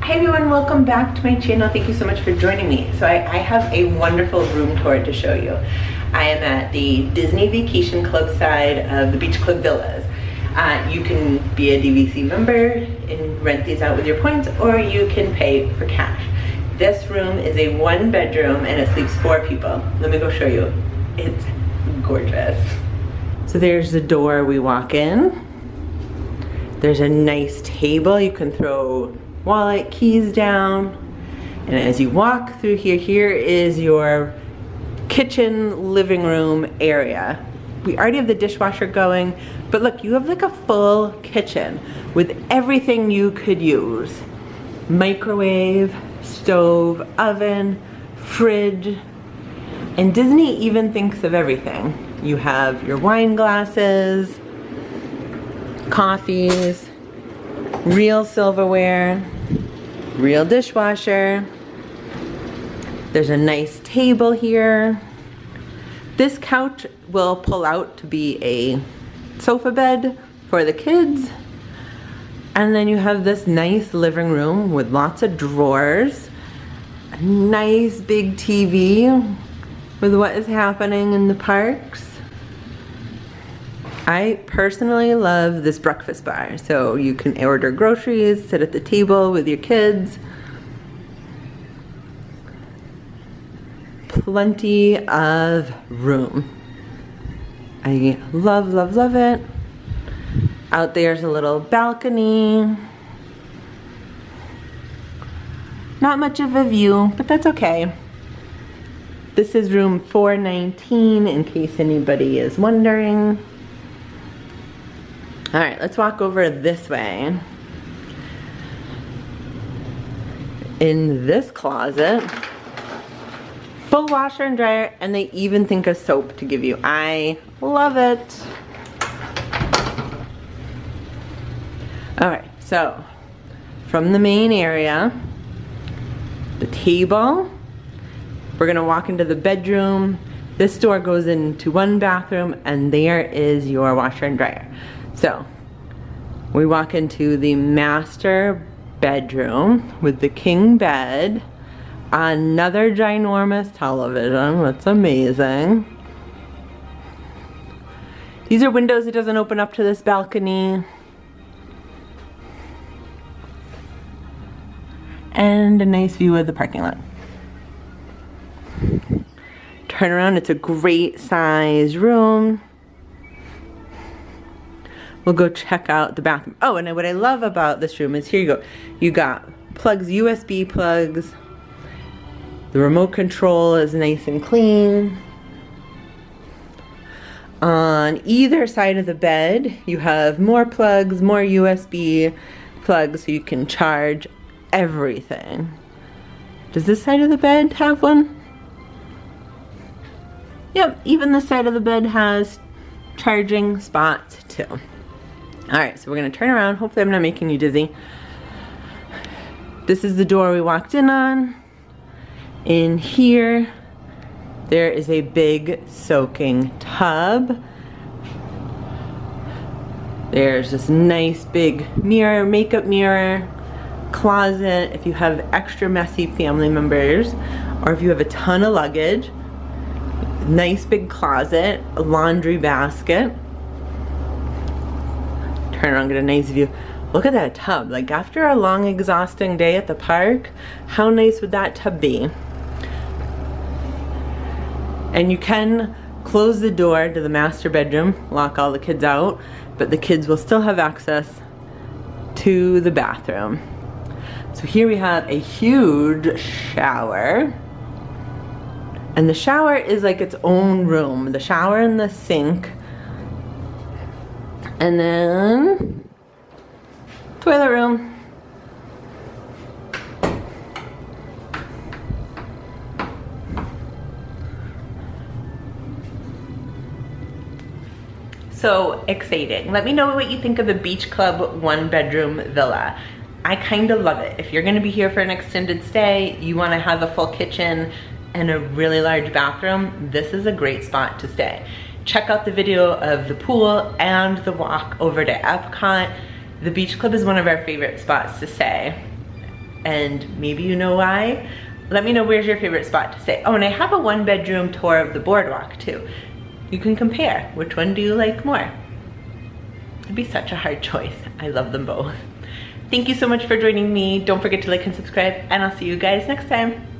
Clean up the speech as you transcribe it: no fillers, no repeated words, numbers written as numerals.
Hi everyone, welcome back to my channel. Thank you so much for joining me. So I have a wonderful room tour to show you. I am at the Disney Vacation Club side of the Beach Club Villas. You can be a DVC member and rent these out with your points, or you can pay for cash. This room is a 1-bedroom and it sleeps 4 people. Let me go show you. It's gorgeous. So there's the door we walk in. There's a nice table. You can throw wallet, keys down, and as you walk through here, here is your kitchen living room area. We already have the dishwasher going, but look, you have like a full kitchen with everything you could use. Microwave, stove, oven, fridge, and Disney even thinks of everything. You have your wine glasses, coffees, real silverware, real dishwasher. There's a nice table here. This couch will pull out to be a sofa bed for the kids. And then you have this nice living room with lots of drawers, a nice big TV with what is happening in the parks. I personally love this breakfast bar, so you can order groceries, sit at the table with your kids. Plenty of room. I love, love, love it. Out there's a little balcony. Not much of a view, but that's okay. This is room 419 in case anybody is wondering. All right, let's walk over this way. In this closet, full washer and dryer, and they even think of soap to give you. I love it. All right, so from the main area, the table, we're gonna walk into the bedroom. This door goes into one bathroom, and there is your washer and dryer. So we walk into the master bedroom with the king bed, another ginormous television. That's amazing. These are windows. It doesn't open up to this balcony. And a nice view of the parking lot. Turn around. It's a great size room. We'll go check out the bathroom. Oh, and what I love about this room is here you go. You got plugs, USB plugs. The remote control is nice and clean. On either side of the bed, you have more plugs, more USB plugs so you can charge everything. Does this side of the bed have one? Yep, even this side of the bed has charging spots too. All right, so we're gonna turn around. Hopefully I'm not making you dizzy. This is the door we walked in on. In here, there is a big soaking tub. There's this nice big mirror, makeup mirror, closet if you have extra messy family members, or if you have a ton of luggage. Nice big closet, a laundry basket. Turn around, get a nice view. Look at that tub. Like after a long, exhausting day at the park, how nice would that tub be? And you can close the door to the master bedroom, lock all the kids out, but the kids will still have access to the bathroom. So here we have a huge shower. And the shower is like its own room. The shower and the sink. And then toilet room. So exciting. Let me know what you think of the Beach Club 1-bedroom villa. I kind of love it. If you're gonna be here for an extended stay, you wanna have a full kitchen and a really large bathroom, this is a great spot to stay. Check out the video of the pool and the walk over to Epcot. The Beach Club is one of our favorite spots to stay. and maybe you know why. Let me know where's your favorite spot to stay. Oh, and I have a 1-bedroom tour of the boardwalk too. You can compare. Which one do you like more? It'd be such a hard choice. I love them both. Thank you so much for joining me. Don't forget to like and subscribe, and I'll see you guys next time.